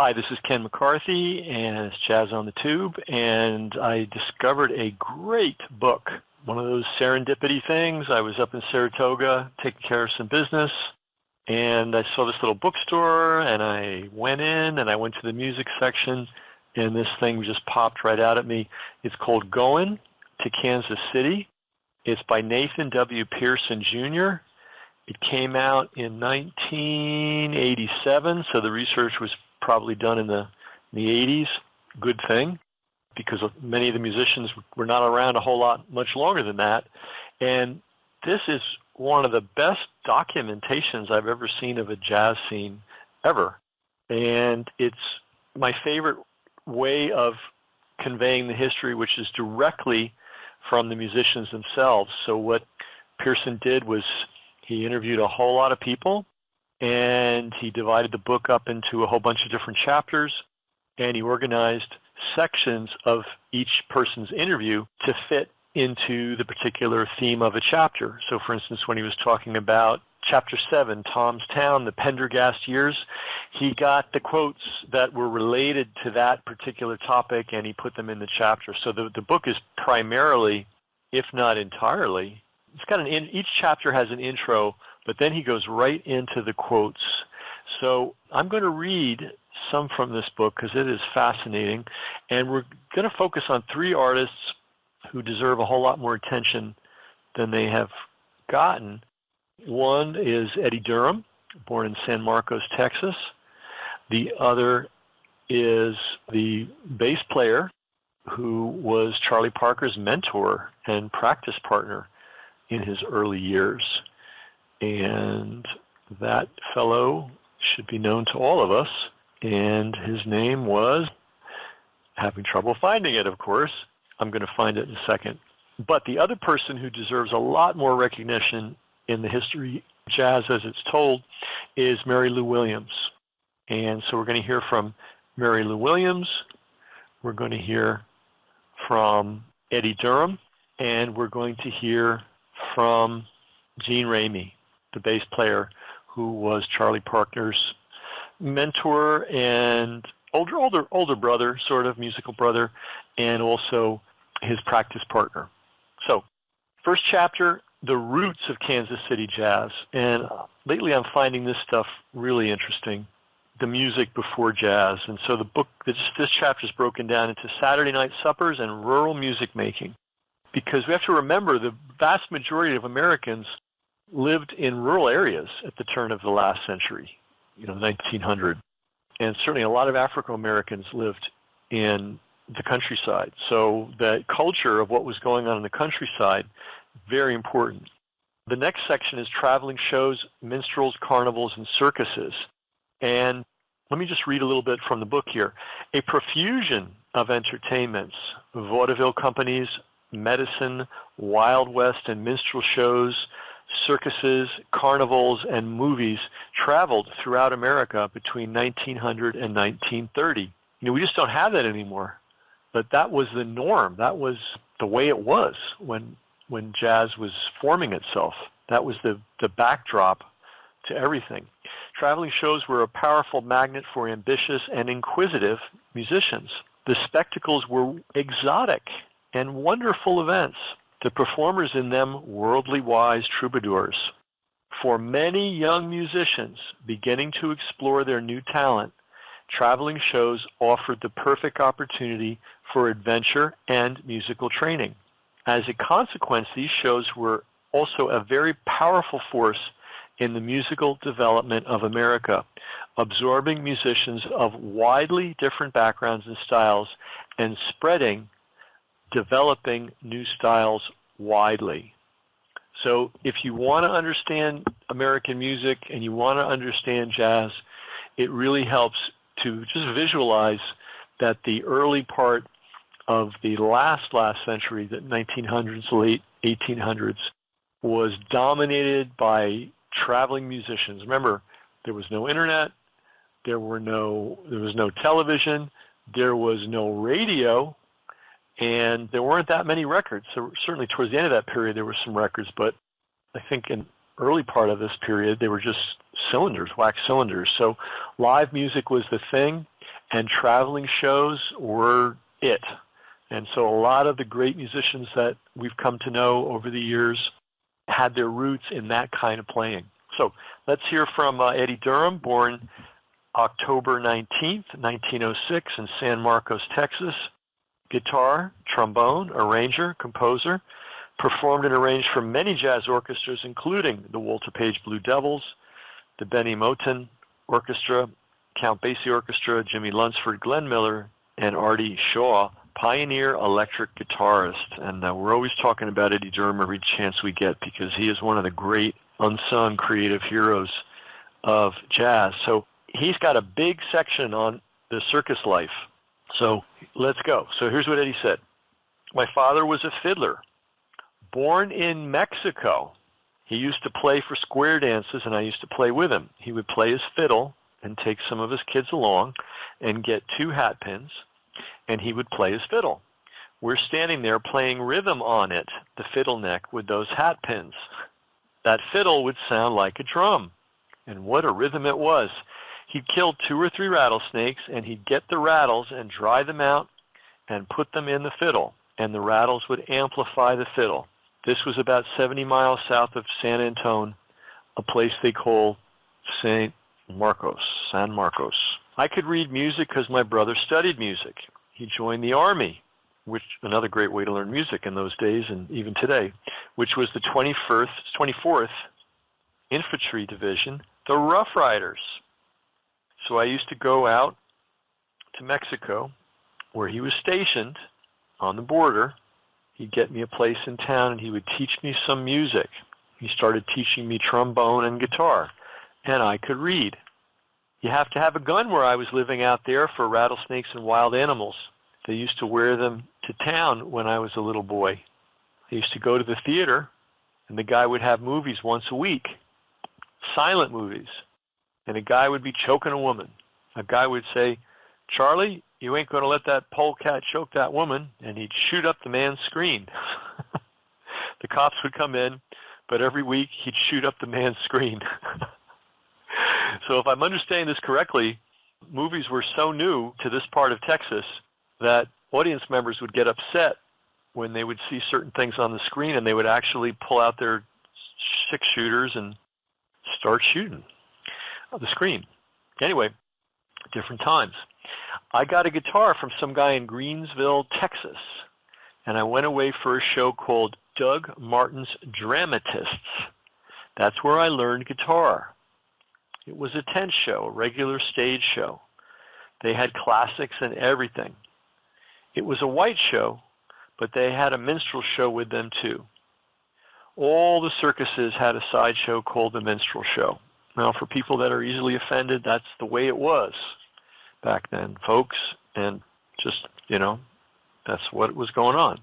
Hi, this is Ken McCarthy, and it's Jazz on the Tube, and I discovered a great book, one of those serendipity things. I was up in Saratoga taking care of some business, and I saw this little bookstore, and I went in, and I went to the music section, and this thing just popped right out at me. It's called Goin to Kansas City. It's by Nathan W. Pearson, Jr. It came out in 1987, so the research was probably done in the 80s. Good thing, because many of the musicians were not around a whole lot much longer than that. And this is one of the best documentations I've ever seen of a jazz scene ever. And it's my favorite way of conveying the history, which is directly from the musicians themselves. So what Pearson did was he interviewed a whole lot of people, and he divided the book up into a whole bunch of different chapters, and he organized sections of each person's interview to fit into the particular theme of a chapter. So for instance, when he was talking about Chapter 7, Tom's Town, the Pendergast years, he got the quotes that were related to that particular topic, and he put them in the chapter. So the book is primarily, if not entirely, it's got each chapter has an intro, but then he goes right into the quotes. So I'm going to read some from this book because it is fascinating, and we're going to focus on three artists who deserve a whole lot more attention than they have gotten. One is Eddie Durham, born in San Marcos, Texas. The other is the bass player who was Charlie Parker's mentor and practice partner in his early years. And that fellow should be known to all of us, and his name was, having trouble finding it, of course. I'm going to find it in a second. But the other person who deserves a lot more recognition in the history of jazz as it's told is Mary Lou Williams. And so we're going to hear from Mary Lou Williams, we're going to hear from Eddie Durham, and we're going to hear from Gene Ramey, the bass player who was Charlie Parker's mentor and older brother, sort of musical brother, and also his practice partner. So, first chapter, the roots of Kansas City jazz. And lately I'm finding this stuff really interesting, the music before jazz. And so the book, this chapter is broken down into Saturday night suppers and rural music making. Because we have to remember the vast majority of Americans lived in rural areas at the turn of the last century, 1900. And certainly a lot of African Americans lived in the countryside. So the culture of what was going on in the countryside, very important. The next section is traveling shows, minstrels, carnivals, and circuses. And let me just read a little bit from the book here. A profusion of entertainments, vaudeville companies, medicine, Wild West and minstrel shows, circuses, carnivals, and movies traveled throughout America between 1900 and 1930. We just don't have that anymore. But that was the norm. That was the way it was when jazz was forming itself. That was the backdrop to everything. Traveling shows were a powerful magnet for ambitious and inquisitive musicians. The spectacles were exotic and wonderful events. The performers in them worldly wise troubadours. For many young musicians beginning to explore their new talent, traveling shows offered the perfect opportunity for adventure and musical training. As a consequence, these shows were also a very powerful force in the musical development of America, absorbing musicians of widely different backgrounds and styles and developing new styles widely. So if you want to understand American music and you want to understand jazz, it really helps to just visualize that the early part of the last century, the 1900s, late 1800s, was dominated by traveling musicians. Remember, there was no internet, there was no television, there was no radio, and there weren't that many records. So certainly towards the end of that period, there were some records, but I think in early part of this period, they were just cylinders, wax cylinders. So live music was the thing. and traveling shows were it. And so a lot of the great musicians that we've come to know over the years had their roots in that kind of playing. So let's hear from Eddie Durham, born October 19th, 1906 in San Marcos, Texas. Guitar, trombone, arranger, composer, performed and arranged for many jazz orchestras, including the Walter Page Blue Devils, the Benny Moten Orchestra, Count Basie Orchestra, Jimmy Lunsford, Glenn Miller, and Artie Shaw, pioneer electric guitarist. And we're always talking about Eddie Durham every chance we get because he is one of the great unsung creative heroes of jazz. So he's got a big section on the circus life. So let's go. So here's what Eddie said. My father was a fiddler. Born in Mexico, he used to play for square dances, and I used to play with him. He would play his fiddle and take some of his kids along and get 2 hat pins, and he would play his fiddle. We're standing there playing rhythm on it, the fiddle neck, with those hat pins. That fiddle would sound like a drum, and what a rhythm it was. He'd kill 2 or 3 rattlesnakes, and he'd get the rattles and dry them out and put them in the fiddle, and the rattles would amplify the fiddle. This was about 70 miles south of San Antone, a place they call San Marcos. I could read music because my brother studied music. He joined the Army, which another great way to learn music in those days and even today, which was the 24th Infantry Division, the Rough Riders. So I used to go out to Mexico, where he was stationed on the border. He'd get me a place in town, and he would teach me some music. He started teaching me trombone and guitar, and I could read. You have to have a gun where I was living out there for rattlesnakes and wild animals. They used to wear them to town when I was a little boy. I used to go to the theater, and the guy would have movies once a week, silent movies, and a guy would be choking a woman. A guy would say, Charlie, you ain't going to let that polecat choke that woman, and he'd shoot up the man's screen. The cops would come in, but every week he'd shoot up the man's screen. So if I'm understanding this correctly, movies were so new to this part of Texas that audience members would get upset when they would see certain things on the screen, and they would actually pull out their 6-shooters and start shooting the screen. Anyway, different times. I got a guitar from some guy in Greensville, Texas, and I went away for a show called Doug Martin's Dramatists. That's where I learned guitar. It was a tent show, a regular stage show. They had classics and everything. It was a white show, but they had a minstrel show with them too. All the circuses had a sideshow called the minstrel show. Now, for people that are easily offended, that's the way it was back then, folks, and just, that's what was going on.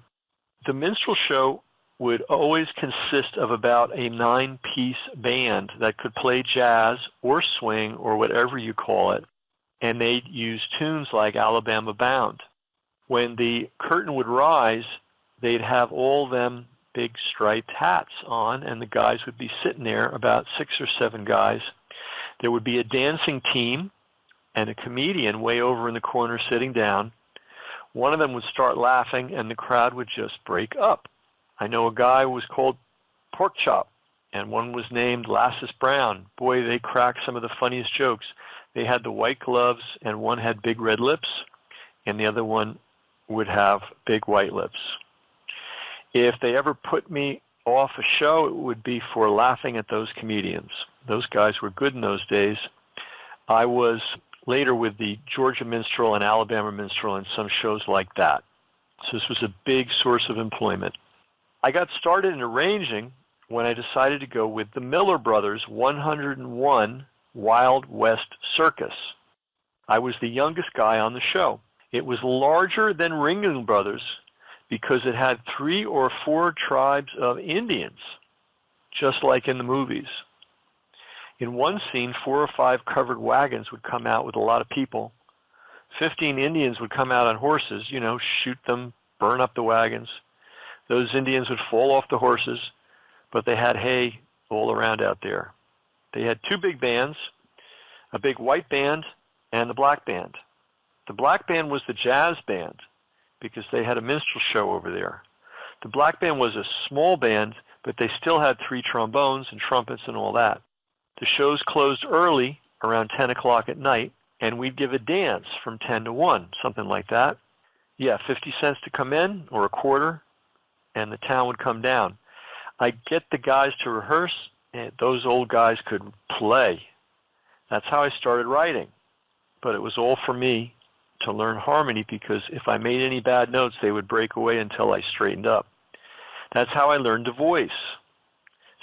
The minstrel show would always consist of about a 9-piece band that could play jazz or swing or whatever you call it, and they'd use tunes like Alabama Bound. When the curtain would rise, they'd have all them big striped hats on, and the guys would be sitting there, about 6 or 7 guys. There would be a dancing team and a comedian way over in the corner sitting down. One of them would start laughing, and the crowd would just break up. I know a guy who was called Pork Chop, and one was named Lassus Brown. Boy, they cracked some of the funniest jokes. They had the white gloves, and one had big red lips, and the other one would have big white lips. If they ever put me off a show, it would be for laughing at those comedians. Those guys were good in those days. I was later with the Georgia Minstrel and Alabama Minstrel and some shows like that. So this was a big source of employment. I got started in arranging when I decided to go with the Miller Brothers 101 Wild West Circus. I was the youngest guy on the show. It was larger than Ringling Brothers because it had 3 or 4 tribes of Indians, just like in the movies. In one scene, 4 or 5 covered wagons would come out with a lot of people. 15 Indians would come out on horses, shoot them, burn up the wagons. Those Indians would fall off the horses, but they had hay all around out there. They had 2 big bands, a big white band and the black band. The black band was the jazz band because they had a minstrel show over there. The black band was a small band, but they still had 3 trombones and trumpets and all that. The shows closed early, around 10 o'clock at night, and we'd give a dance from 10 to 1, something like that. Yeah, 50 cents to come in, or a quarter, and the town would come down. I'd get the guys to rehearse, and those old guys could play. That's how I started writing. But it was all for me to learn harmony, because if I made any bad notes, they would break away until I straightened up. That's how I learned to voice.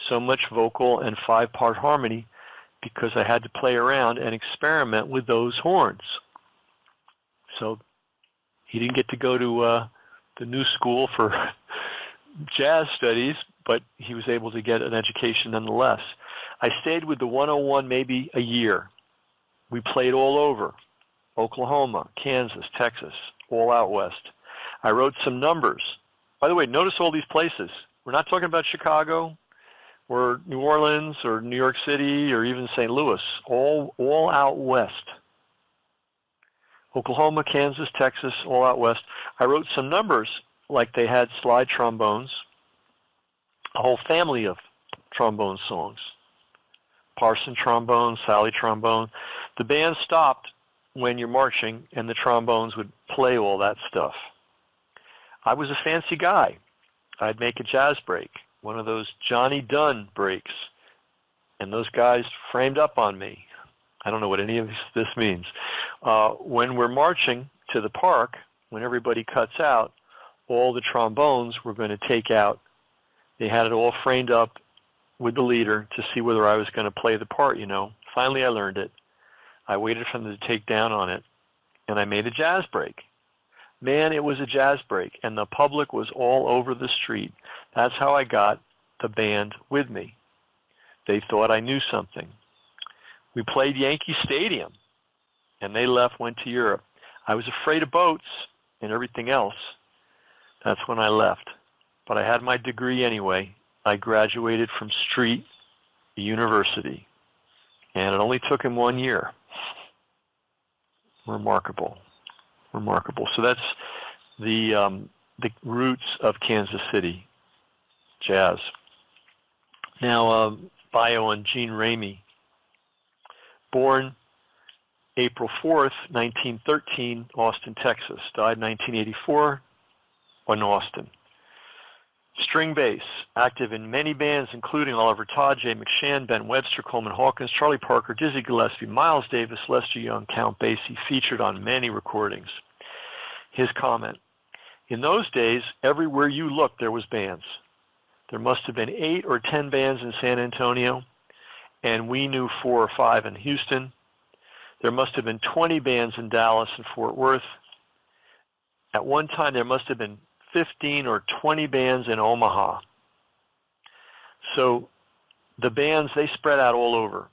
So much vocal and 5-part harmony, because I had to play around and experiment with those horns. So he didn't get to go to the new school for jazz studies, but he was able to get an education nonetheless. I stayed with the 101 maybe a year. We played all over: Oklahoma, Kansas, Texas, all out west. I wrote some numbers. By the way, notice all these places. We're not talking about Chicago or New Orleans or New York City or even St. Louis, all out west. Oklahoma, Kansas, Texas, all out west. I wrote some numbers, like they had slide trombones, a whole family of trombone songs. Parson trombone, Sally trombone. The band stopped when you're marching, and the trombones would play all that stuff. I was a fancy guy. I'd make a jazz break, one of those Johnny Dunn breaks, and those guys framed up on me. I don't know what any of this means. When we're marching to the park, when everybody cuts out, all the trombones were going to take out. They had it all framed up with the leader to see whether I was going to play the part, you know. Finally, I learned it. I waited for them to take down on it, and I made a jazz break. Man, it was a jazz break, and the public was all over the street. That's how I got the band with me. They thought I knew something. We played Yankee Stadium, and they left, went to Europe. I was afraid of boats and everything else. That's when I left. But I had my degree anyway. I graduated from Street University, and it only took him 1 year. Remarkable. Remarkable. So that's the roots of Kansas City jazz. Now, bio on Gene Ramey. Born April 4th, 1913, Austin, Texas. Died 1984 in Austin. String bass, active in many bands including Oliver Todd, Jay McShann, Ben Webster, Coleman Hawkins, Charlie Parker, Dizzy Gillespie, Miles Davis, Lester Young, Count Basie, featured on many recordings. His comment: in those days, everywhere you looked there was bands. There must have been 8 or 10 bands in San Antonio, and we knew 4 or 5 in Houston. There must have been 20 bands in Dallas and Fort Worth. At one time, there must have been 15 or 20 bands in Omaha. So the bands, they spread out all over.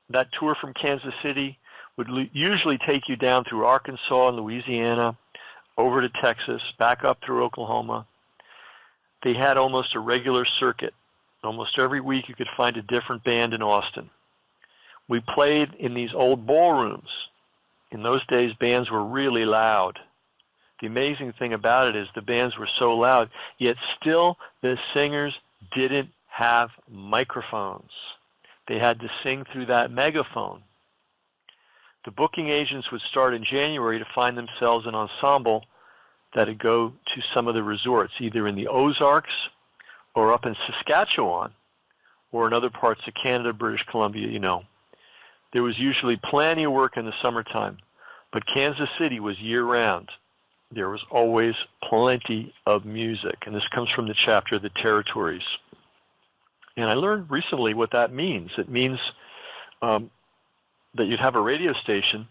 That tour from Kansas City would usually take you down through Arkansas and Louisiana, over to Texas, back up through Oklahoma. They had almost a regular circuit. Almost every week you could find a different band in Austin. We played in these old ballrooms. In those days, bands were really loud. The amazing thing about it is the bands were so loud, yet still the singers didn't have microphones. They had to sing through that megaphone. The booking agents would start in January to find themselves an ensemble that would go to some of the resorts, either in the Ozarks or up in Saskatchewan or in other parts of Canada, British Columbia, you know. There was usually plenty of work in the summertime, but Kansas City was year-round. There was always plenty of music, and this comes from the chapter, The Territories. And I learned recently what that means. It means that you'd have a radio station,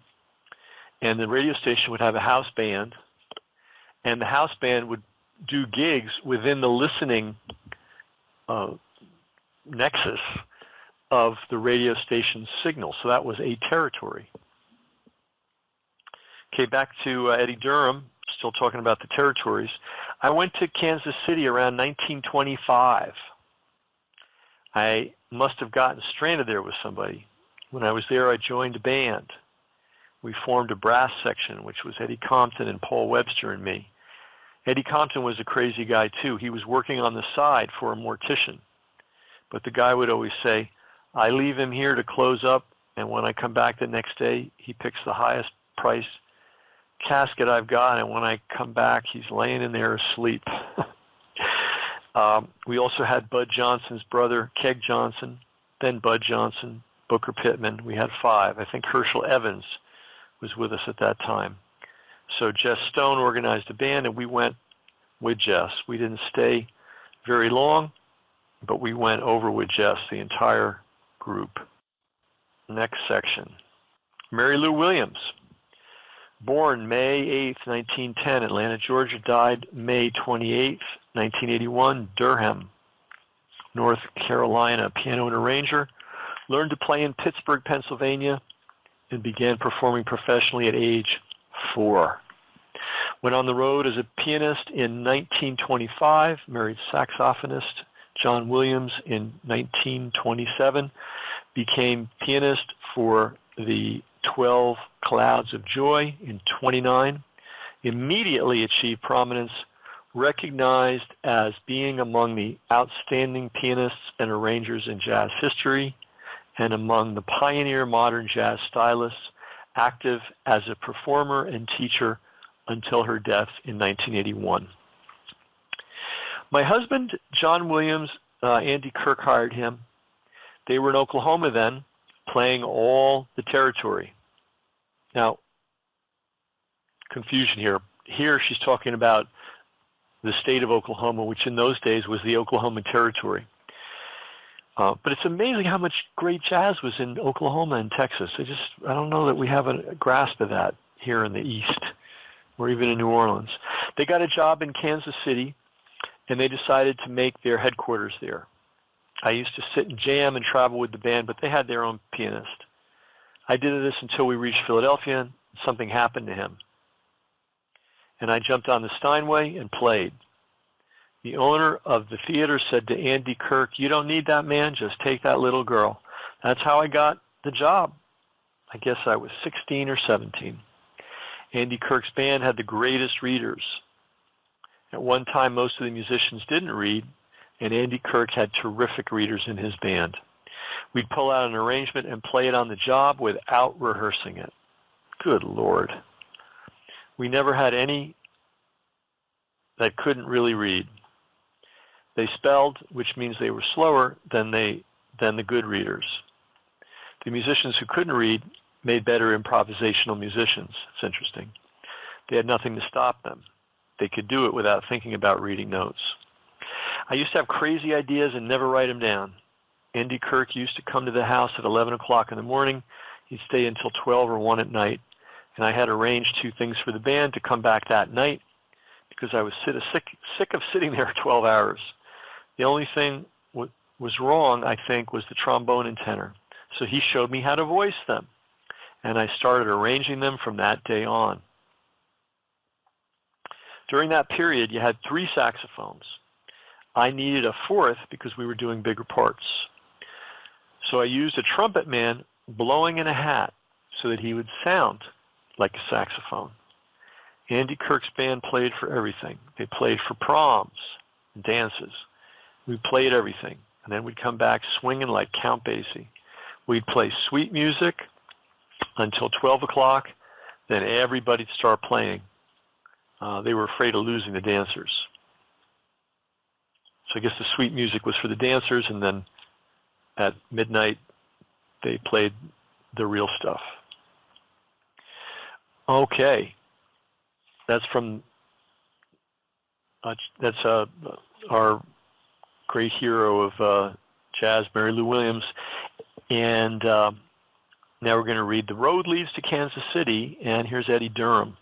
and the radio station would have a house band, and the house band would do gigs within the listening nexus of the radio station's signal. So that was a territory. Okay, back to Eddie Durham, still talking about the territories. I went to Kansas City around 1925. I must have gotten stranded there with somebody. When I was there, I joined a band. we formed a brass section, which was Eddie Compton and Paul Webster and me. Eddie Compton was a crazy guy, too. He was working on the side for a mortician. But the guy would always say, I leave him here to close up, and when I come back the next day, he picks the highest price casket I've got, and when I come back, he's laying in there asleep. We also had Bud Johnson's brother, Keg Johnson, then Bud Johnson, Booker Pittman. We had 5. I think Herschel Evans was with us at that time. So Jess Stone organized a band, and we went with Jess. We didn't stay very long, but we went over with Jess, the entire group. Next section. Mary Lou Williams. Born May 8, 1910, Atlanta, Georgia. Died May 28, 1981, Durham, North Carolina. Piano and arranger. Learned to play in Pittsburgh, Pennsylvania, and began performing professionally at age 4. Went on the road as a pianist in 1925, married saxophonist John Williams in 1927, became pianist for the 12 Clouds of Joy in 29, immediately achieved prominence, recognized as being among the outstanding pianists and arrangers in jazz history and among the pioneer modern jazz stylists, active as a performer and teacher until her death in 1981. My husband, John Williams, Andy Kirk hired him. They were in Oklahoma then, playing all the territory. Now, confusion here. Here she's talking about the state of Oklahoma, which in those days was the Oklahoma Territory. But it's amazing how much great jazz was in Oklahoma and Texas. I don't know that we have a grasp of that here in the East or even in New Orleans. They got a job in Kansas City, and they decided to make their headquarters there. I used to sit and jam and travel with the band, but they had their own pianist. I did this until we reached Philadelphia, and something happened to him. And I jumped on the Steinway and played. The owner of the theater said to Andy Kirk, "You don't need that man, just take that little girl." That's how I got the job. I guess I was 16 or 17. Andy Kirk's band had the greatest readers. At one time, most of the musicians didn't read, and Andy Kirk had terrific readers in his band. We'd pull out an arrangement and play it on the job without rehearsing it. Good Lord. We never had any that couldn't really read. They spelled, which means they were slower than the good readers. The musicians who couldn't read made better improvisational musicians. It's interesting. They had nothing to stop them. They could do it without thinking about reading notes. I used to have crazy ideas and never write them down. Andy Kirk used to come to the house at 11 o'clock in the morning. He'd stay until 12 or 1 at night. And I had arranged 2 things for the band to come back that night because I was sick of sitting there 12 hours. The only thing was wrong, I think, was the trombone and tenor. So he showed me how to voice them. And I started arranging them from that day on. During that period, you had 3 saxophones. I needed a 4th because we were doing bigger parts. So I used a trumpet man blowing in a hat so that he would sound like a saxophone. Andy Kirk's band played for everything. They played for proms and dances. We played everything. And then we'd come back swinging like Count Basie. We'd play sweet music until 12 o'clock. Then everybody'd start playing. They were afraid of losing the dancers. So I guess the sweet music was for the dancers, and then at midnight they played the real stuff. Okay, that's from our great hero of jazz, Mary Lou Williams, and now we're going to read "The Road Leads to Kansas City," and here's Eddie Durham.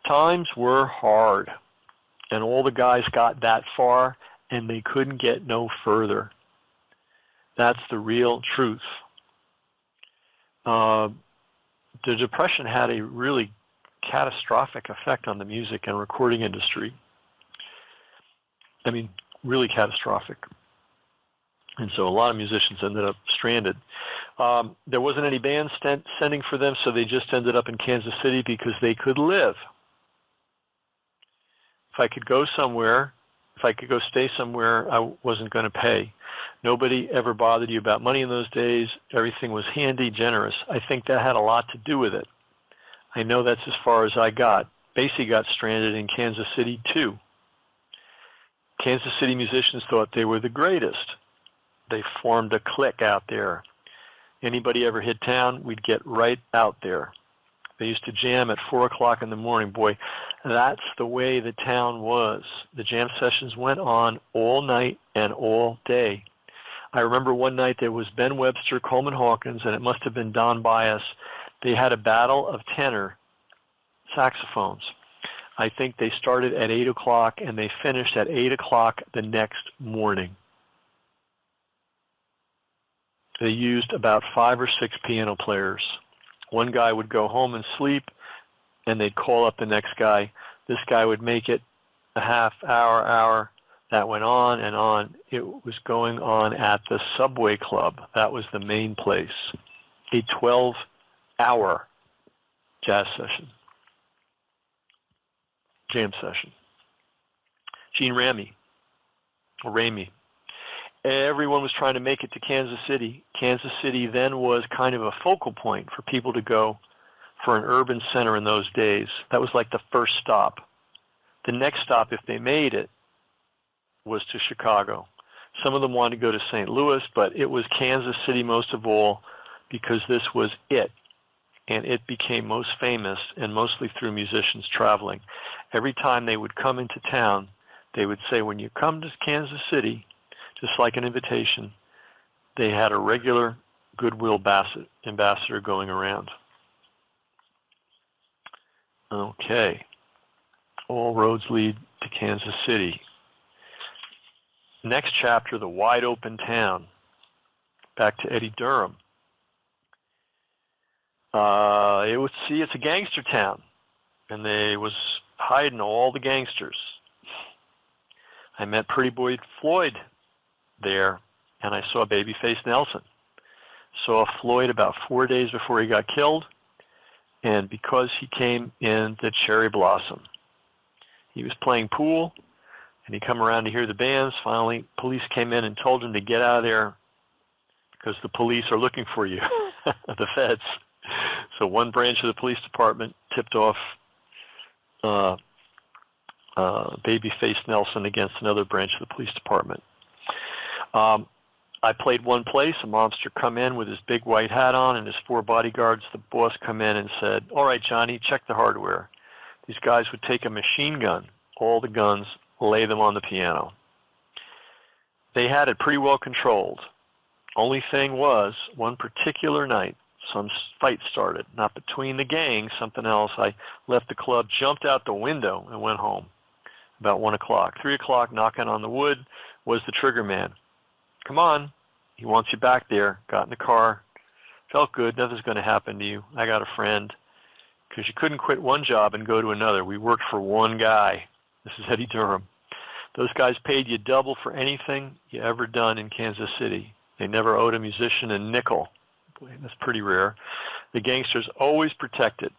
Times were hard, and all the guys got that far, and they couldn't get no further. That's the real truth. The Depression had a really catastrophic effect on the music and recording industry. I mean, really catastrophic. And so a lot of musicians ended up stranded. There wasn't any band sending for them, so they just ended up in Kansas City because they could live. If I could go somewhere, if I could go stay somewhere, I wasn't going to pay. Nobody ever bothered you about money in those days. Everything was handy, generous. I think that had a lot to do with it. I know that's as far as I got. Basie got stranded in Kansas City, too. Kansas City musicians thought they were the greatest. They formed a clique out there. Anybody ever hit town, we'd get right out there. They used to jam at 4 o'clock in the morning. Boy, that's the way the town was. The jam sessions went on all night and all day. I remember one night there was Ben Webster, Coleman Hawkins, and it must have been Don Bias. They had a battle of tenor saxophones. I think they started at 8 o'clock and they finished at 8 o'clock the next morning. They used about 5 or 6 piano players. One guy would go home and sleep, and they'd call up the next guy. This guy would make it a half hour. That went on and on. It was going on at the Subway Club. That was the main place. A 12-hour jazz session, jam session. Gene Ramey. Everyone was trying to make it to Kansas City. Kansas City then was kind of a focal point for people to go for an urban center in those days. That was like the first stop. The next stop, if they made it, was to Chicago. Some of them wanted to go to St. Louis, but it was Kansas City most of all because this was it. And it became most famous and mostly through musicians traveling. Every time they would come into town, they would say, when you come to Kansas City, just like an invitation, they had a regular goodwill ambassador going around. Okay. All roads lead to Kansas City. Next chapter, the wide open town. Back to Eddie Durham. It's a gangster town, and they was hiding all the gangsters. I met Pretty Boy Floyd there, and I saw Babyface Nelson. Saw Floyd about 4 days before he got killed, and because he came in the Cherry Blossom. He was playing pool, and he come around to hear the bands. Finally, police came in and told him to get out of there because the police are looking for you, the feds. So one branch of the police department tipped off Babyface Nelson against another branch of the police department. I played one place. A mobster come in with his big white hat on and his 4 bodyguards. The boss come in and said, all right, Johnny, check the hardware. These guys would take a machine gun, all the guns, lay them on the piano. They had it pretty well controlled. Only thing was, one particular night, some fight started. Not between the gangs, something else. I left the club, jumped out the window, and went home. About 1 o'clock. 3 o'clock, knocking on the wood, was the trigger man. Come on. He wants you back there. Got in the car. Felt good. Nothing's going to happen to you. I got a friend. Because you couldn't quit one job and go to another. We worked for one guy. This is Eddie Durham. Those guys paid you double for anything you ever done in Kansas City. They never owed a musician a nickel. Boy, that's pretty rare. The gangsters always protected.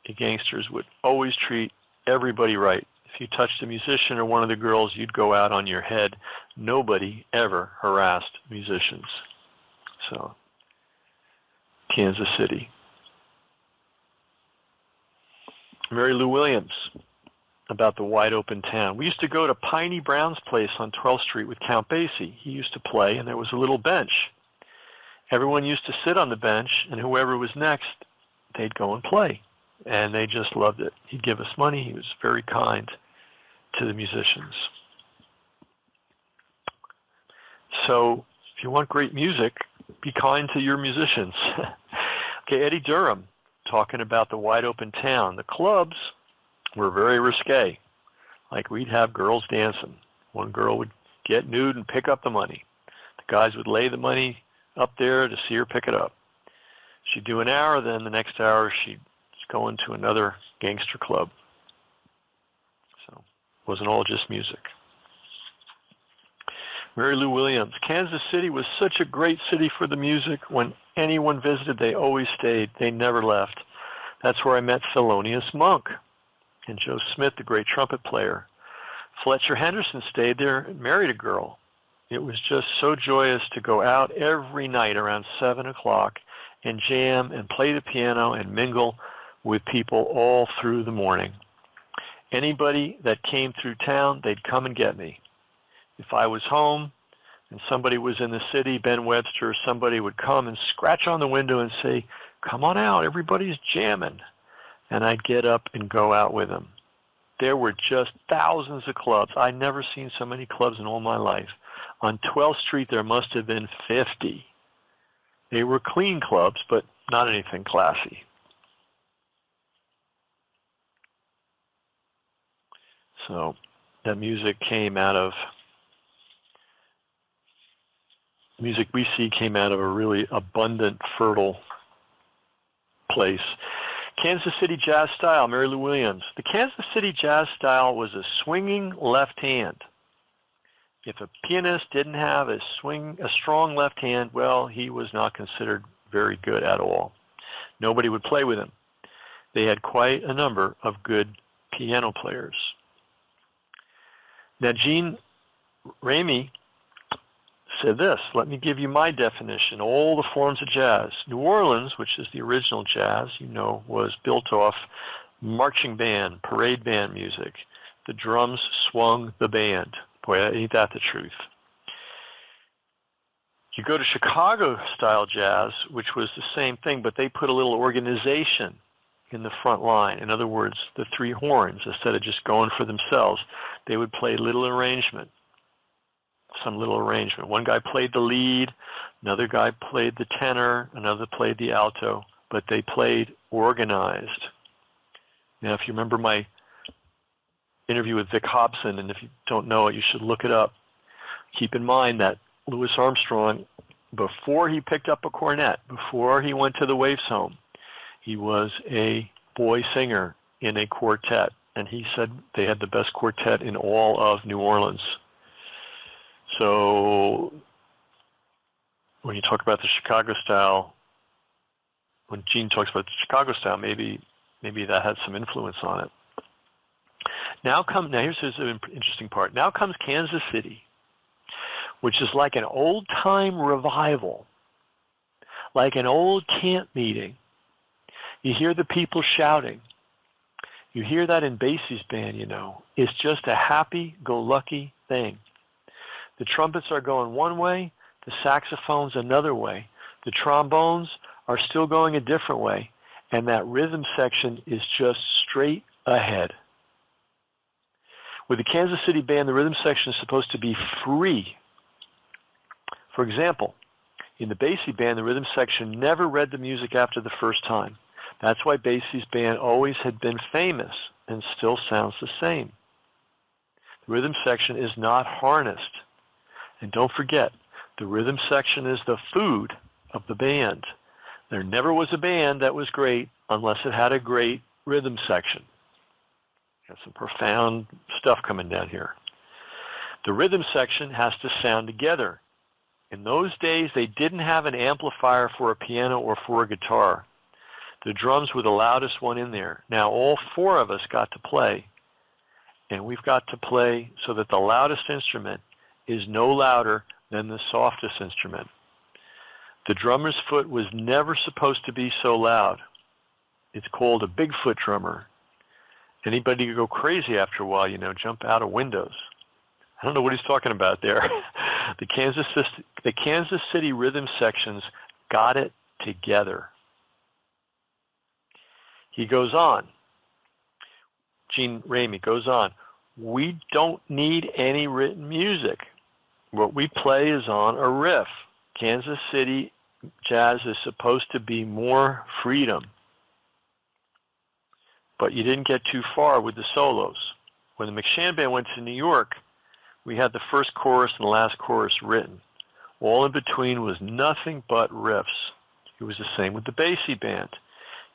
The gangsters would always treat everybody right. If you touched a musician or one of the girls, you'd go out on your head. Nobody ever harassed musicians. So, Kansas City. Mary Lou Williams, about the wide open town. We used to go to Piney Brown's place on 12th Street with Count Basie. He used to play, and there was a little bench. Everyone used to sit on the bench, and whoever was next, they'd go and play. And they just loved it. He'd give us money. He was very kind to the musicians. So if you want great music, be kind to your musicians. Okay, Eddie Durham, talking about the wide open town. The clubs were very risque. Like we'd have girls dancing. One girl would get nude and pick up the money. The guys would lay the money up there to see her pick it up. She'd do an hour, then the next hour she'd go into another gangster club. So it wasn't all just music. Mary Lou Williams. Kansas City was such a great city for the music. When anyone visited, they always stayed. They never left. That's where I met Thelonious Monk and Joe Smith, the great trumpet player. Fletcher Henderson stayed there and married a girl. It was just so joyous to go out every night around 7 o'clock and jam and play the piano and mingle with people all through the morning. Anybody that came through town, they'd come and get me. If I was home and somebody was in the city, Ben Webster or somebody would come and scratch on the window and say, "Come on out, everybody's jamming." And I'd get up and go out with them. There were just thousands of clubs. I'd never seen so many clubs in all my life. On 12th Street, there must have been 50. They were clean clubs, but not anything classy. So that music we see came out of a really abundant, fertile place. Kansas City jazz style, Mary Lou Williams. The Kansas City jazz style was a swinging left hand. If a pianist didn't have a strong left hand, well, he was not considered very good at all. Nobody would play with him. They had quite a number of good piano players. Now, Gene Ramey said this, "Let me give you my definition, all the forms of jazz. New Orleans, which is the original jazz, was built off marching band, parade band music. The drums swung the band." Boy, ain't that the truth. You go to Chicago-style jazz, which was the same thing, but they put a little organization in the front line. In other words, the three horns, instead of just going for themselves, they would play some little arrangement. One guy played the lead, another guy played the tenor, another played the alto, but they played organized. Now, if you remember my interview with Vic Hobson, and if you don't know it, you should look it up. Keep in mind that Louis Armstrong, before he picked up a cornet, before he went to the Waifs home, he was a boy singer in a quartet, and he said they had the best quartet in all of New Orleans. So when you talk about the Chicago style, when Gene talks about the Chicago style, maybe that had some influence on it. Now here's an interesting part. Now comes Kansas City, which is like an old-time revival, like an old camp meeting. You hear the people shouting. You hear that in Basie's band, It's just a happy-go-lucky thing. The trumpets are going one way, the saxophones another way. The trombones are still going a different way, and that rhythm section is just straight ahead. With the Kansas City band, the rhythm section is supposed to be free. For example, in the Basie band, the rhythm section never read the music after the first time. That's why Basie's band always had been famous and still sounds the same. The rhythm section is not harnessed. And don't forget, the rhythm section is the food of the band. There never was a band that was great unless it had a great rhythm section. Got some profound stuff coming down here. The rhythm section has to sound together. In those days, they didn't have an amplifier for a piano or for a guitar. The drums were the loudest one in there. Now, all four of us got to play, and we've got to play so that the loudest instrument is no louder than the softest instrument. The drummer's foot was never supposed to be so loud. It's called a Bigfoot drummer. Anybody could go crazy after a while, jump out of windows. I don't know what he's talking about there. The Kansas City rhythm sections got it together. He goes on. Gene Ramey goes on. We don't need any written music. What we play is on a riff. Kansas City jazz is supposed to be more freedom. But you didn't get too far with the solos. When the McShann Band went to New York, we had the first chorus and the last chorus written. All in between was nothing but riffs. It was the same with the Basie Band.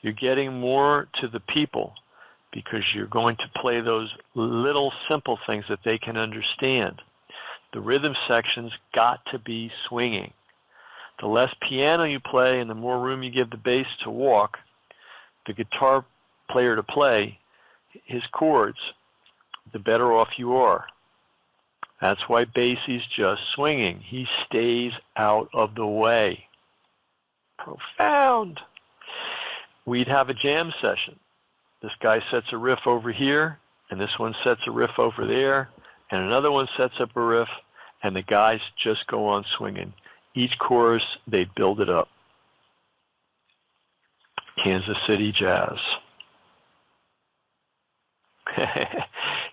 You're getting more to the people because you're going to play those little simple things that they can understand. The rhythm section's got to be swinging. The less piano you play and the more room you give the bass to walk, the guitar player to play his chords, the better off you are. That's why Basie's just swinging. He stays out of the way. Profound. We'd have a jam session. This guy sets a riff over here, and this one sets a riff over there, and another one sets up a riff, and the guys just go on swinging. Each chorus, they'd build it up. Kansas City Jazz.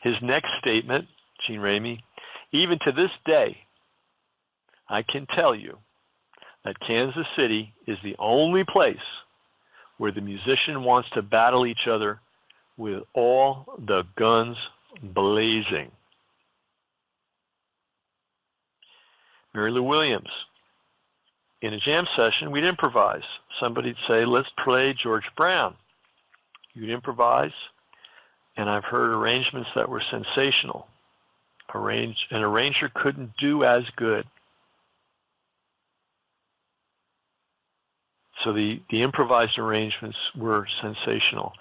His next statement, Gene Ramey, even to this day, I can tell you that Kansas City is the only place where the musician wants to battle each other with all the guns blazing. Mary Lou Williams. In a jam session, we'd improvise. Somebody'd say, let's play George Brown. You'd improvise, and I've heard arrangements that were sensational. An arranger couldn't do as good. So the improvised arrangements were sensational.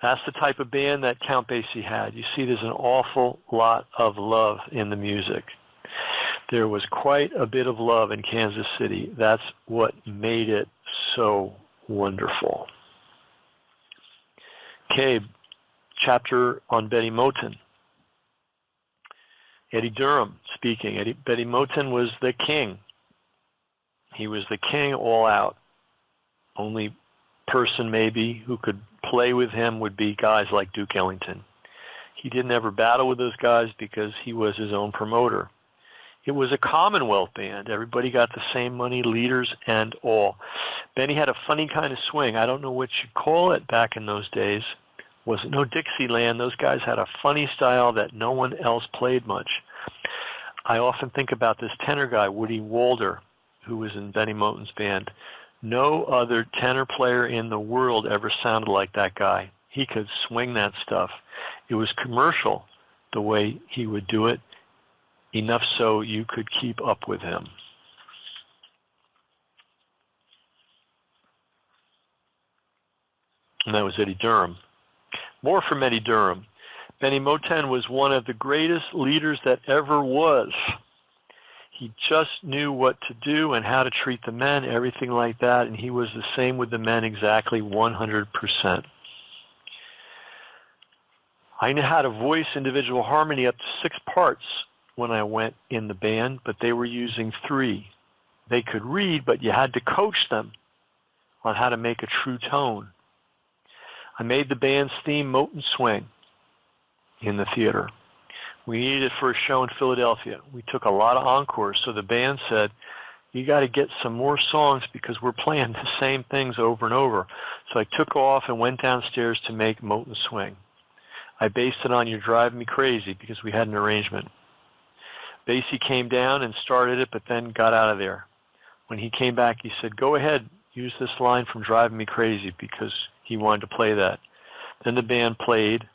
That's the type of band that Count Basie had. You see, there's an awful lot of love in the music. There was quite a bit of love in Kansas City. That's what made it so wonderful. Okay, chapter on Betty Moten. Eddie Durham speaking. Betty Moten was the king. He was the king all out. Only person maybe who could play with him would be guys like Duke Ellington. He didn't ever battle with those guys because he was his own promoter. It was a Commonwealth band. Everybody got the same money, leaders and all. Benny had a funny kind of swing. I don't know what you call it back in those days. Was no Dixieland. Those guys had a funny style that no one else played much. I often think about this tenor guy, Woody Walder, who was in Benny Moten's band. No other tenor player in the world ever sounded like that guy. He could swing that stuff. It was commercial, the way he would do it, enough so you could keep up with him. And that was Eddie Durham. More from Eddie Durham. Benny Moten was one of the greatest leaders that ever was. He just knew what to do and how to treat the men, everything like that, and he was the same with the men exactly 100%. I knew how to voice individual harmony up to 6 parts when I went in the band, but they were using 3. They could read, but you had to coach them on how to make a true tone. I made the band's theme Moten Swing in the theater. We needed it for a show in Philadelphia. We took a lot of encores, so the band said, you got to get some more songs because we're playing the same things over and over. So I took off and went downstairs to make Moten Swing. I based it on You're Driving Me Crazy because we had an arrangement. Basie came down and started it, but then got out of there. When he came back, he said, go ahead, use this line from Driving Me Crazy because he wanted to play that. Then the band played.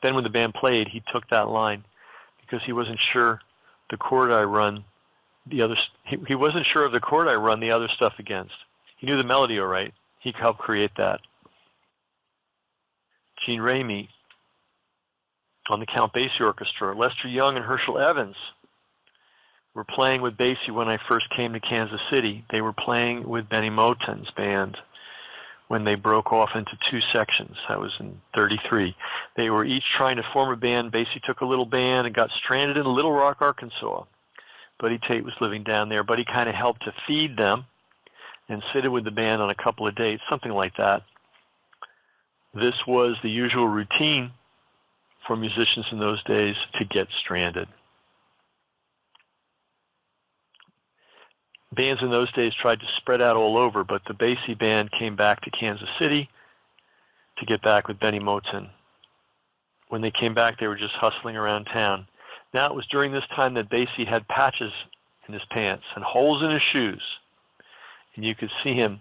Then when the band played, he took that line because he wasn't sure the chord I run the other. He wasn't sure of the chord I run the other stuff against. He knew the melody all right. He helped create that. Gene Ramey on the Count Basie Orchestra. Lester Young and Herschel Evans were playing with Basie when I first came to Kansas City. They were playing with Benny Moten's band when they broke off into 2 sections. That was in '33. They were each trying to form a band. Basie took a little band and got stranded in Little Rock, Arkansas. Buddy Tate was living down there. Buddy kind of helped to feed them and sit with the band on a couple of dates, something like that. This was the usual routine for musicians in those days to get stranded. Bands in those days tried to spread out all over, but the Basie band came back to Kansas City to get back with Benny Moten. When they came back, they were just hustling around town. Now, it was during this time that Basie had patches in his pants and holes in his shoes. And you could see him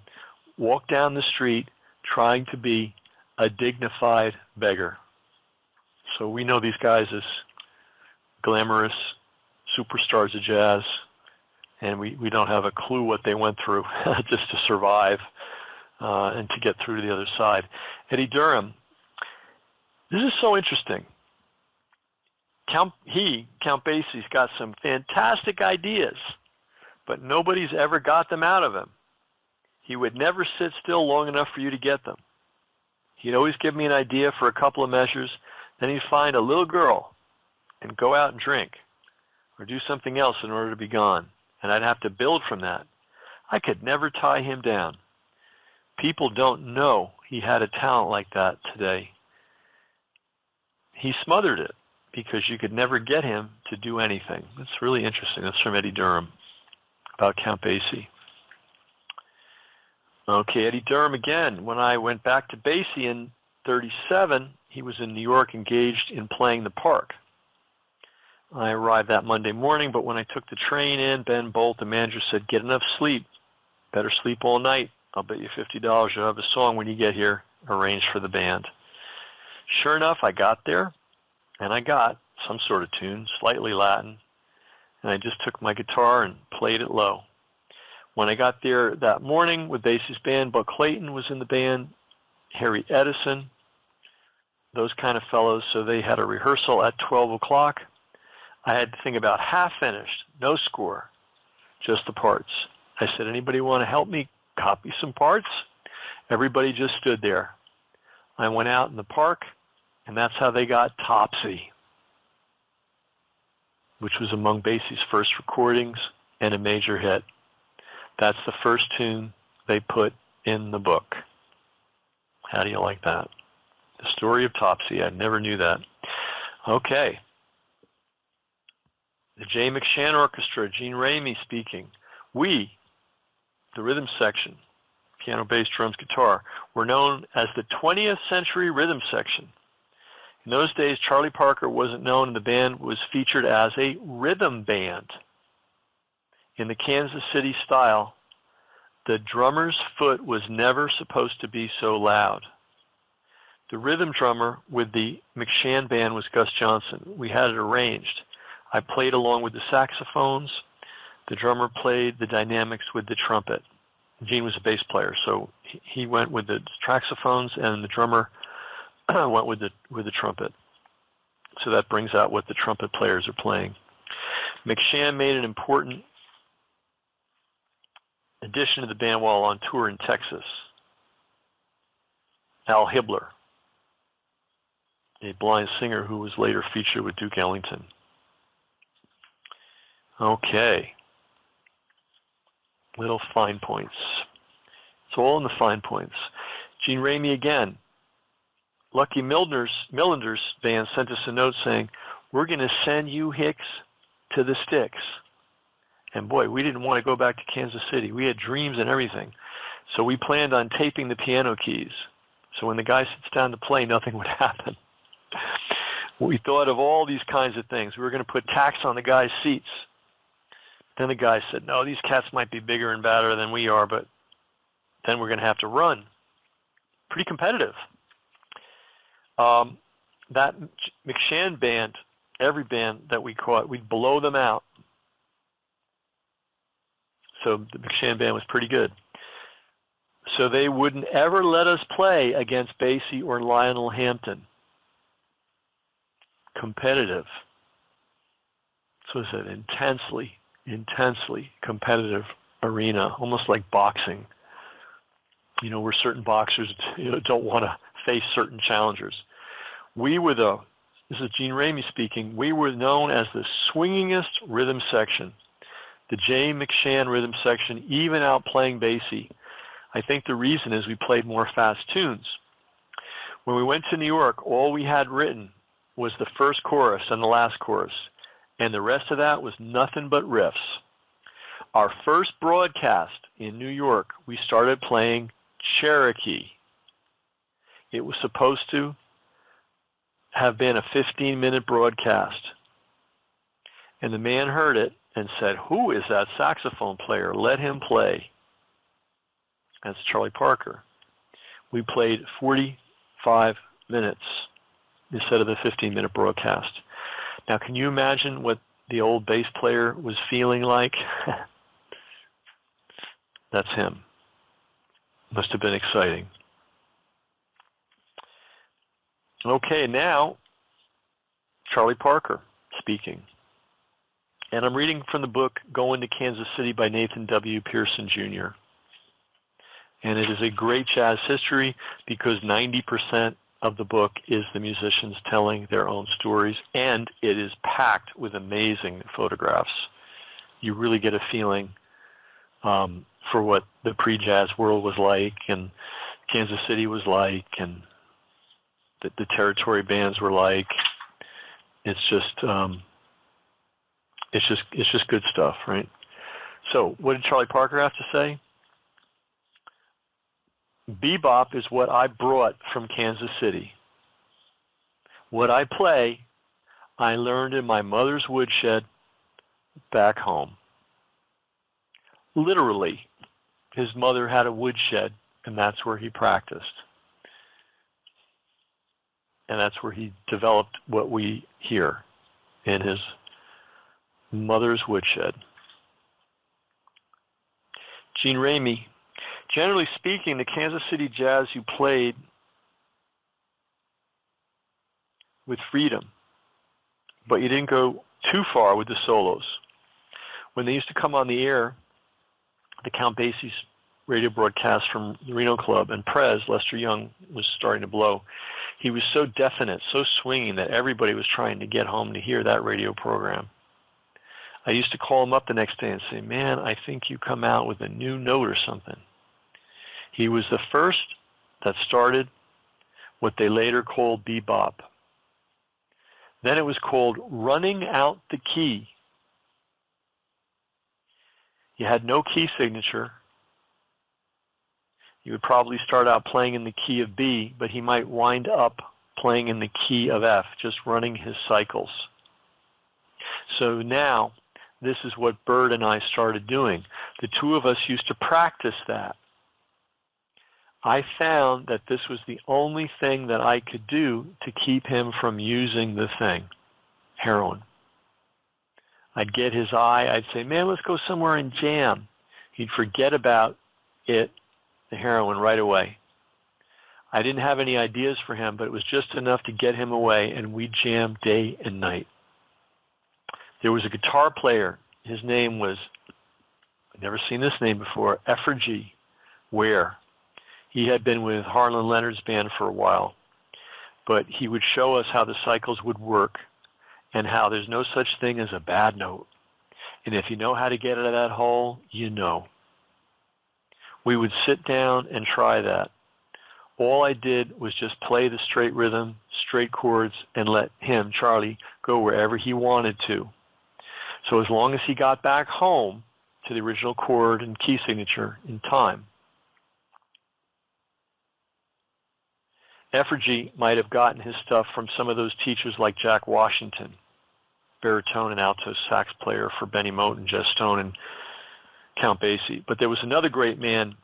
walk down the street trying to be a dignified beggar. So we know these guys as glamorous superstars of jazz, and we don't have a clue what they went through just to survive and to get through to the other side. Eddie Durham, this is so interesting. Count Basie's got some fantastic ideas, but nobody's ever got them out of him. He would never sit still long enough for you to get them. He'd always give me an idea for a couple of measures, then he'd find a little girl and go out and drink or do something else in order to be gone, and I'd have to build from that. I could never tie him down. People don't know he had a talent like that today. He smothered it because you could never get him to do anything. That's really interesting. That's from Eddie Durham about Count Basie. Okay, Eddie Durham again. When I went back to Basie in 37, he was in New York engaged in playing the Park. I arrived that Monday morning, but when I took the train in, Ben Bolt, the manager, said, "Get enough sleep. Better sleep all night. I'll bet you $50 you'll have a song when you get here arranged for the band." Sure enough, I got there, and I got some sort of tune, slightly Latin, and I just took my guitar and played it low. When I got there that morning with Basie's band, Buck Clayton was in the band, Harry Edison, those kind of fellows, so they had a rehearsal at 12 o'clock. I had the thing about half finished, no score, just the parts. I said, "Anybody want to help me copy some parts?" Everybody just stood there. I went out in the Park, and that's how they got Topsy, which was among Basie's first recordings and a major hit. That's the first tune they put in the book. How do you like that? The story of Topsy. I never knew that. Okay. The Jay McShann Orchestra, Gene Ramey speaking. We, the rhythm section, piano, bass, drums, guitar, were known as the 20th Century Rhythm Section. In those days, Charlie Parker wasn't known, and the band was featured as a rhythm band. In the Kansas City style, the drummer's foot was never supposed to be so loud. The rhythm drummer with the McShann band was Gus Johnson. We had it arranged. I played along with the saxophones. The drummer played the dynamics with the trumpet. Gene was a bass player, so he went with the saxophones, and the drummer went with the trumpet. So that brings out what the trumpet players are playing. McShann made an important addition to the band while on tour in Texas. Al Hibbler, a blind singer who was later featured with Duke Ellington. Okay. Little fine points. It's all in the fine points. Gene Ramey again. Lucky Millender's band sent us a note saying, "We're going to send you Hicks to the Sticks." And boy, we didn't want to go back to Kansas City. We had dreams and everything. So we planned on taping the piano keys. So when the guy sits down to play, nothing would happen. We thought of all these kinds of things. We were going to put tacks on the guys' seats. Then the guy said, "No, these cats might be bigger and badder than we are, but then we're going to have to run." Pretty competitive. That McShann band, every band that we caught, we'd blow them out. So the McShann band was pretty good. So they wouldn't ever let us play against Basie or Lionel Hampton. Competitive. So it's an intensely competitive arena, almost like boxing. You know, where certain boxers don't want to face certain challengers. This is Gene Ramey speaking, we were known as the swingingest rhythm section. The Jay McShann rhythm section, even outplaying Basie. I think the reason is we played more fast tunes. When we went to New York, all we had written was the first chorus and the last chorus, and the rest of that was nothing but riffs. Our first broadcast in New York, we started playing Cherokee. It was supposed to have been a 15-minute broadcast. And the man heard it and said, "Who is that saxophone player? Let him play." That's Charlie Parker. We played 45 minutes instead of the 15-minute broadcast. Now, can you imagine what the old bass player was feeling like? That's him. Must have been exciting. Okay, now Charlie Parker speaking. And I'm reading from the book Goin to Kansas City by Nathan W. Pearson Jr. And it is a great jazz history because 90% of the book is the musicians telling their own stories, and it is packed with amazing photographs. You really get a feeling for what the pre-jazz world was like, and Kansas City was like, and the territory bands were like. It's just good stuff, right? So, what did Charlie Parker have to say? Bebop is what I brought from Kansas City. What I play, I learned in my mother's woodshed back home. Literally, his mother had a woodshed, and that's where he practiced. And that's where he developed what we hear in his mother's woodshed. Gene Ramey. Generally speaking, the Kansas City Jazz you played with freedom, but you didn't go too far with the solos. When they used to come on the air, the Count Basie's radio broadcast from the Reno Club, and Prez, Lester Young, was starting to blow. He was so definite, so swinging, that everybody was trying to get home to hear that radio program. I used to call him up the next day and say, man, I think you come out with a new note or something. He was the first that started what they later called bebop. Then it was called running out the key. You had no key signature. You would probably start out playing in the key of B, but he might wind up playing in the key of F, just running his cycles. So now, this is what Bird and I started doing. The two of us used to practice that. I found that this was the only thing that I could do to keep him from using the thing, heroin. I'd get his eye, I'd say, man, let's go somewhere and jam. He'd forget about it, the heroin, right away. I didn't have any ideas for him, but it was just enough to get him away, and we'd jam day and night. There was a guitar player. His name was, I've never seen this name before, Effergy Ware. He had been with Harlan Leonard's band for a while, but he would show us how the cycles would work and how there's no such thing as a bad note. And if you know how to get out of that hole, you know. We would sit down and try that. All I did was just play the straight rhythm, straight chords, and let him, Charlie, go wherever he wanted to. So as long as he got back home to the original chord and key signature in time, Effergy might have gotten his stuff from some of those teachers like Jack Washington, baritone and alto sax player for Benny Moten, Jess Stone, and Count Basie. But there was another great man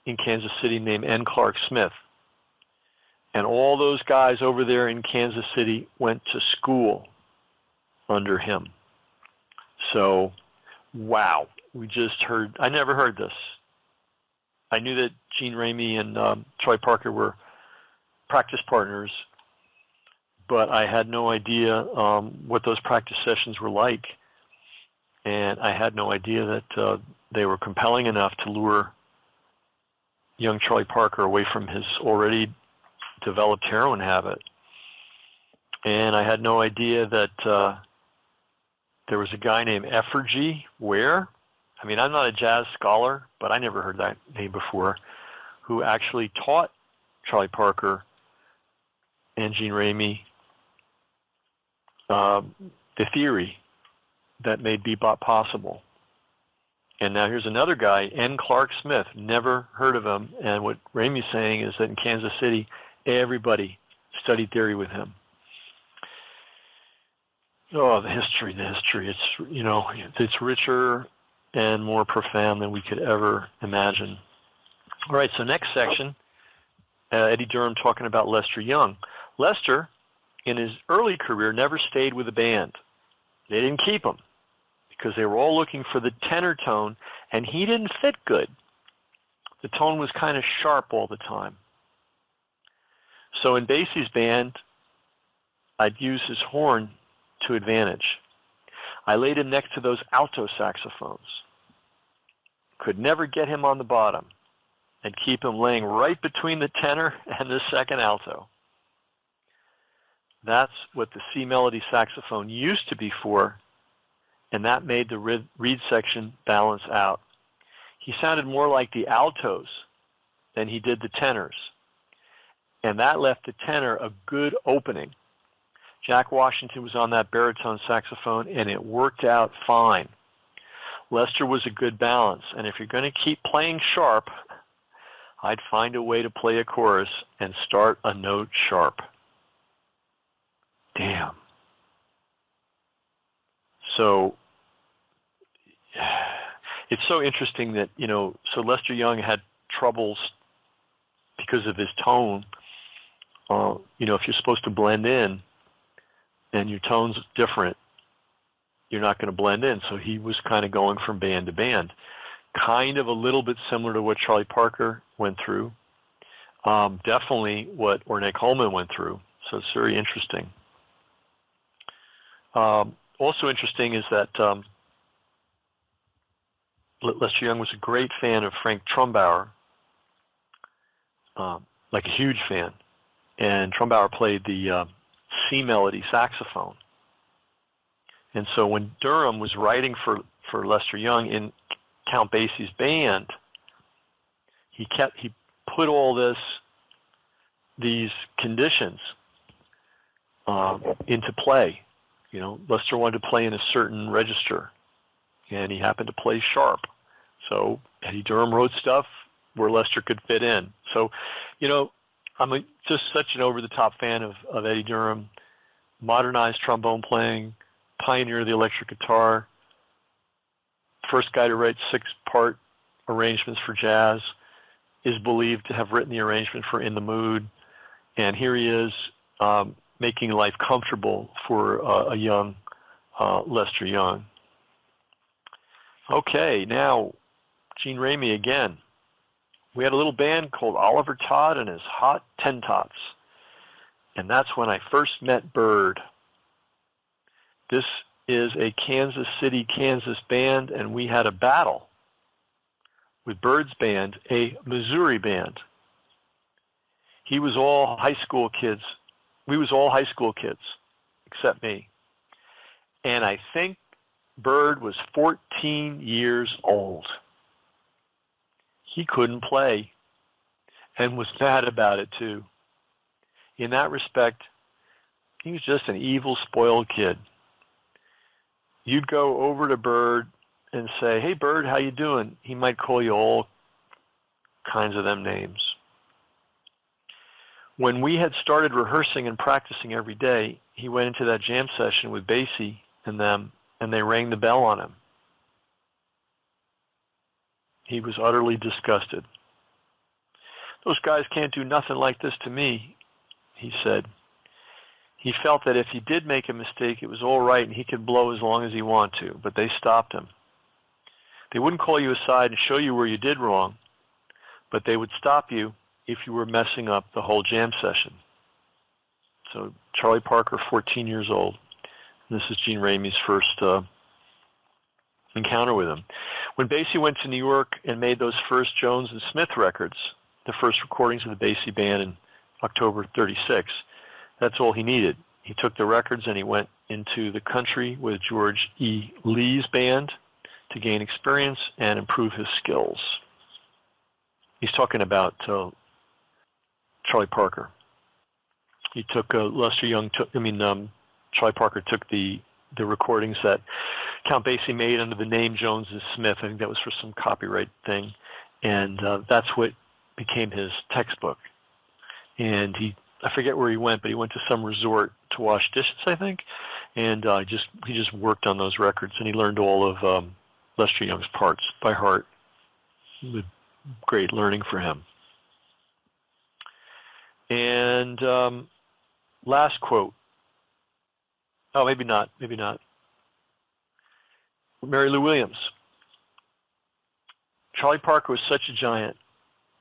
in Kansas City named N. Clark Smith. And all those guys over there in Kansas City went to school under him. So, wow, we just heard, I never heard this. I knew that Gene Ramey and Troy Parker were practice partners, but I had no idea what those practice sessions were like. And I had no idea that they were compelling enough to lure young Charlie Parker away from his already developed heroin habit. And I had no idea that there was a guy named Effergy Ware. I mean, I'm not a jazz scholar, but I never heard that name before, who actually taught Charlie Parker and Gene Ramey the theory that made bebop possible. And now here's another guy, N. Clark Smith. Never heard of him. And what Ramey's saying is that in Kansas City, everybody studied theory with him. Oh, the history. It's, you know, it's richer and more profound than we could ever imagine. All right, so next section, Eddie Durham talking about Lester Young. Lester, in his early career, never stayed with a band. They didn't keep him because they were all looking for the tenor tone, and he didn't fit good. The tone was kind of sharp all the time. So in Basie's band, I'd use his horn to advantage. I laid him next to those alto saxophones. Could never get him on the bottom and keep him laying right between the tenor and the second alto. That's what the C melody saxophone used to be for, and that made the reed section balance out. He sounded more like the altos than he did the tenors, and that left the tenor a good opening. Jack Washington was on that baritone saxophone, and it worked out fine. Lester was a good balance, and if you're going to keep playing sharp, I'd find a way to play a chorus and start a note sharp. Damn. So it's so interesting that, so Lester Young had troubles because of his tone. If you're supposed to blend in and your tone's different, you're not going to blend in. So he was kind of going from band to band. Kind of a little bit similar to what Charlie Parker went through. Definitely what Ornette Coleman went through. So it's very interesting. Also interesting is that Lester Young was a great fan of Frank Trumbauer, like a huge fan. And Trumbauer played the C melody saxophone. And so when Durham was writing for Lester Young in Count Basie's band, he put all these conditions into play. Lester wanted to play in a certain register, and he happened to play sharp. So Eddie Durham wrote stuff where Lester could fit in. So, I'm just such an over-the-top fan of Eddie Durham, modernized trombone playing, pioneer of the electric guitar, first guy to write 6-part arrangements for jazz, is believed to have written the arrangement for In the Mood, and here he is making life comfortable for a young Lester Young. Okay, now Gene Ramey again. We had a little band called Oliver Todd and his Hot Ten Tots, and that's when I first met Bird. This is a Kansas City, Kansas band, and we had a battle with Bird's band, a Missouri band. He was all high school kids. We was all high school kids, except me. And I think Bird was 14 years old. He couldn't play and was mad about it too. In that respect, he was just an evil, spoiled kid. You'd go over to Bird and say, "Hey, Bird, how you doing?" He might call you all kinds of them names. When we had started rehearsing and practicing every day, he went into that jam session with Basie and them, and they rang the bell on him. He was utterly disgusted. "Those guys can't do nothing like this to me," he said. He felt that if he did make a mistake, it was all right and he could blow as long as he wanted to, but they stopped him. They wouldn't call you aside and show you where you did wrong, but they would stop you if you were messing up the whole jam session. So Charlie Parker, 14 years old. And this is Gene Ramey's first encounter with him. When Basie went to New York and made those first Jones and Smith records, the first recordings of the Basie band in October 36, that's all he needed. He took the records and he went into the country with George E. Lee's band to gain experience and improve his skills. He's talking about Charlie Parker. He took Charlie Parker took the recordings that Count Basie made under the name Jones and Smith. I think that was for some copyright thing, and that's what became his textbook. And I forget where he went, but he went to some resort to wash dishes, I think, and he just worked on those records, and he learned all of Lester Young's parts by heart. With great learning for him. And last quote. Oh, maybe not. Mary Lou Williams. Charlie Parker was such a giant.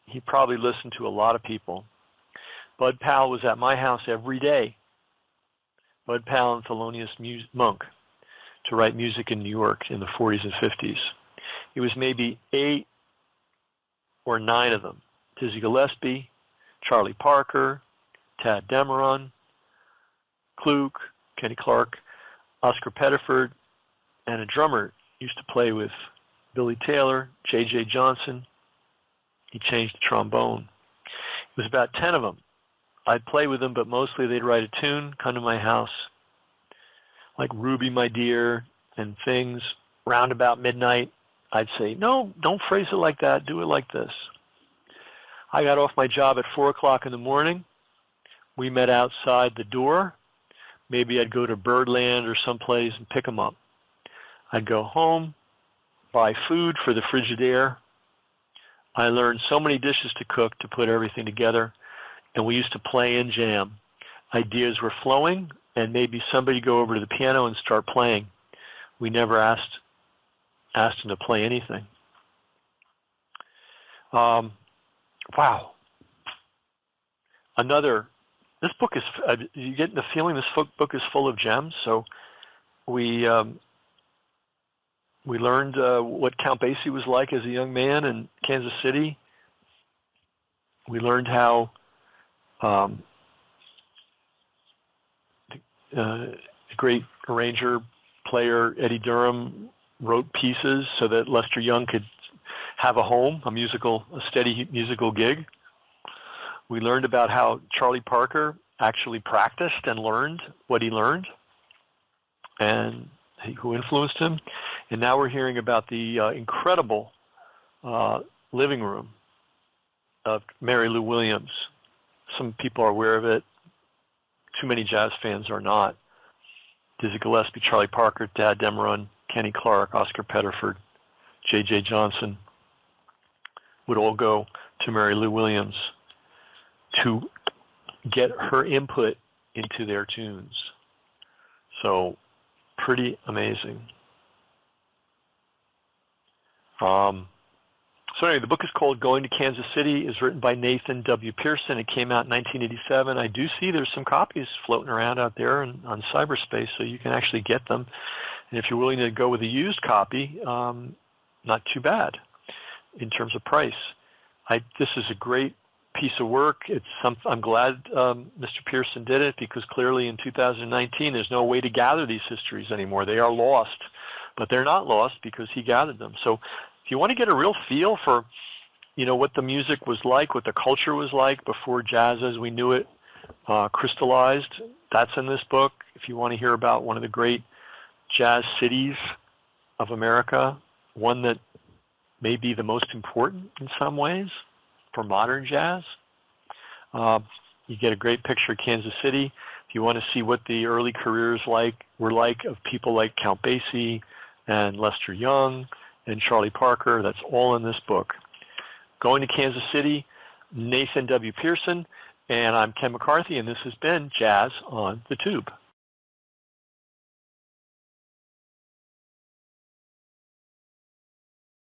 He probably listened to a lot of people. Bud Powell was at my house every day. Bud Powell and Thelonious Monk to write music in New York in the 40s and 50s. It was maybe 8 or 9 of them. Dizzy Gillespie, Charlie Parker, Tad Demeron, Kluke, Kenny Clark, Oscar Pettiford, and a drummer used to play with Billy Taylor, J.J. Johnson. He changed the trombone. It was about 10 of them. I'd play with them, but mostly they'd write a tune, come to my house, like Ruby, My Dear, and things. Round about midnight, I'd say, no, don't phrase it like that. Do it like this. I got off my job at 4 o'clock in the morning. We met outside the door. Maybe I'd go to Birdland or someplace and pick them up. I'd go home, buy food for the Frigidaire. I learned so many dishes to cook to put everything together, and we used to play and jam. Ideas were flowing, and maybe somebody go over to the piano and start playing. We never asked them to play anything. Wow. This book is, you get the feeling this book is full of gems. So we learned what Count Basie was like as a young man in Kansas City. We learned how the great arranger, player Eddie Durham wrote pieces so that Lester Young could have a home, a steady musical gig. We learned about how Charlie Parker actually practiced and learned what he learned and who influenced him. And now we're hearing about the incredible living room of Mary Lou Williams. Some people are aware of it. Too many jazz fans are not. Dizzy Gillespie, Charlie Parker, Tad Demeron, Kenny Clark, Oscar Pettiford, J.J. Johnson would all go to Mary Lou Williams to get her input into their tunes. So pretty amazing. So anyway, the book is called Going to Kansas City. It's written by Nathan W. Pearson. It came out in 1987. I do see there's some copies floating around out there on cyberspace, so you can actually get them. And if you're willing to go with a used copy, not too bad in terms of price. This is a great piece of work. I'm glad Mr. Pearson did it, because clearly in 2019 there's no way to gather these histories anymore. They are lost, but they're not lost because he gathered them. So if you want to get a real feel for, what the music was like, what the culture was like before jazz as we knew it crystallized, that's in this book. If you want to hear about one of the great jazz cities of America, one that may be the most important in some ways for modern jazz, you get a great picture of Kansas City. If you want to see what the early careers were like of people like Count Basie and Lester Young and Charlie Parker, that's all in this book. Going to Kansas City, Nathan W. Pearson, and I'm Ken McCarthy, and this has been Jazz on the Tube.